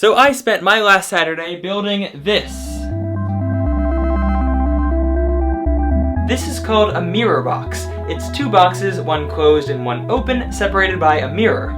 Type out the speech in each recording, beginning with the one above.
So I spent my last Saturday building this. This is called a mirror box. It's two boxes, one closed and one open, separated by a mirror.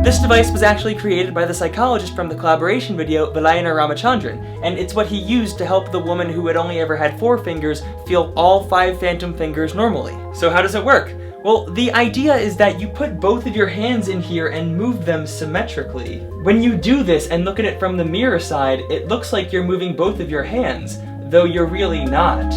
This device was actually created by the psychologist from the collaboration video, Vilayana Ramachandran, and it's what he used to help the woman who had only ever had 4 fingers feel all 5 phantom fingers normally. So how does it work? Well, the idea is that you put both of your hands in here and move them symmetrically. When you do this and look at it from the mirror side, it looks like you're moving both of your hands, though you're really not.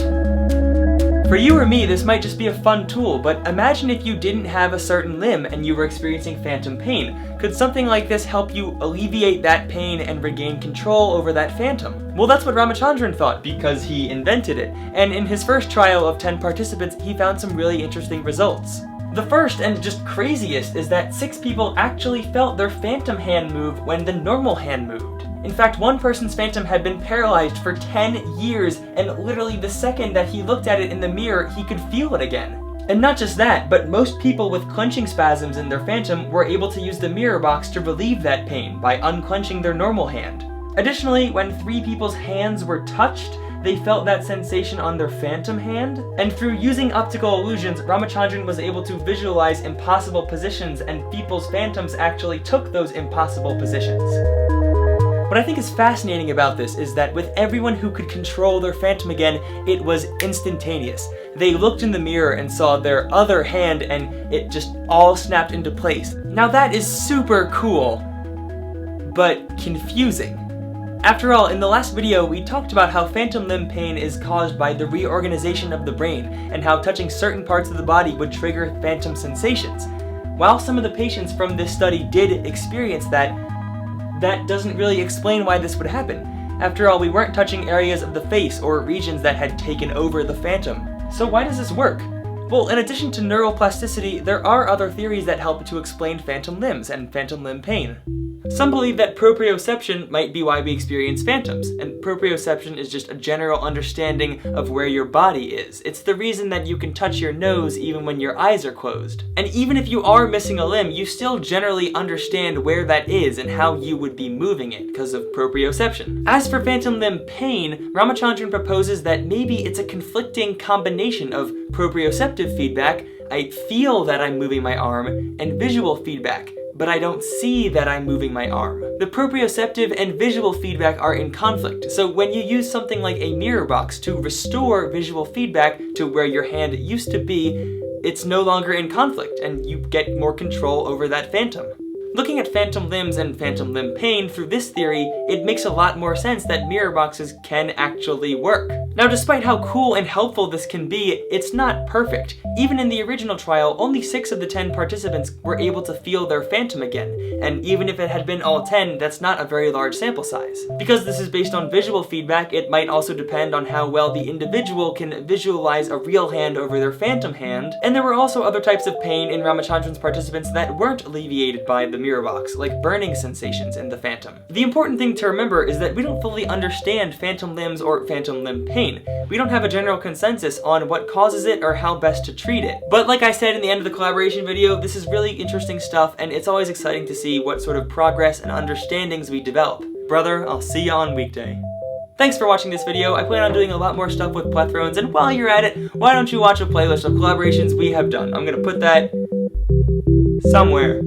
For you or me, this might just be a fun tool, but imagine if you didn't have a certain limb and you were experiencing phantom pain. Could something like this help you alleviate that pain and regain control over that phantom? Well, that's what Ramachandran thought, because he invented it, and in his first trial of 10 participants, he found some really interesting results. The first, and just craziest, is that 6 people actually felt their phantom hand move when the normal hand moved. In fact, one person's phantom had been paralyzed for 10 years, and literally the second that he looked at it in the mirror, he could feel it again. And not just that, but most people with clenching spasms in their phantom were able to use the mirror box to relieve that pain by unclenching their normal hand. Additionally, when 3 people's hands were touched, they felt that sensation on their phantom hand, and through using optical illusions, Ramachandran was able to visualize impossible positions, and people's phantoms actually took those impossible positions. What I think is fascinating about this is that with everyone who could control their phantom again, it was instantaneous. They looked in the mirror and saw their other hand and it just all snapped into place. Now that is super cool, but confusing. After all, in the last video, we talked about how phantom limb pain is caused by the reorganization of the brain and how touching certain parts of the body would trigger phantom sensations. While some of the patients from this study did experience that doesn't really explain why this would happen. After all, we weren't touching areas of the face or regions that had taken over the phantom. So why does this work? Well, in addition to neuroplasticity, there are other theories that help to explain phantom limbs and phantom limb pain. Some believe that proprioception might be why we experience phantoms, and proprioception is just a general understanding of where your body is. It's the reason that you can touch your nose even when your eyes are closed. And even if you are missing a limb, you still generally understand where that is and how you would be moving it because of proprioception. As for phantom limb pain, Ramachandran proposes that maybe it's a conflicting combination of proprioceptive feedback, I feel that I'm moving my arm, and visual feedback, but I don't see that I'm moving my arm. The proprioceptive and visual feedback are in conflict, so when you use something like a mirror box to restore visual feedback to where your hand used to be, it's no longer in conflict, and you get more control over that phantom. Looking at phantom limbs and phantom limb pain through this theory, it makes a lot more sense that mirror boxes can actually work. Now, despite how cool and helpful this can be, it's not perfect. Even in the original trial, only 6 of the 10 participants were able to feel their phantom again, and even if it had been all 10, that's not a very large sample size. Because this is based on visual feedback, it might also depend on how well the individual can visualize a real hand over their phantom hand, and there were also other types of pain in Ramachandran's participants that weren't alleviated by the mirror box, like burning sensations in the phantom. The important thing to remember is that we don't fully understand phantom limbs or phantom limb pain. We don't have a general consensus on what causes it or how best to treat it. But like I said in the end of the collaboration video, this is really interesting stuff, and it's always exciting to see what sort of progress and understandings we develop. Brother, I'll see ya on weekday. Thanks for watching this video. I plan on doing a lot more stuff with Plethrons, and while you're at it, why don't you watch a playlist of collaborations we have done? I'm gonna put that somewhere.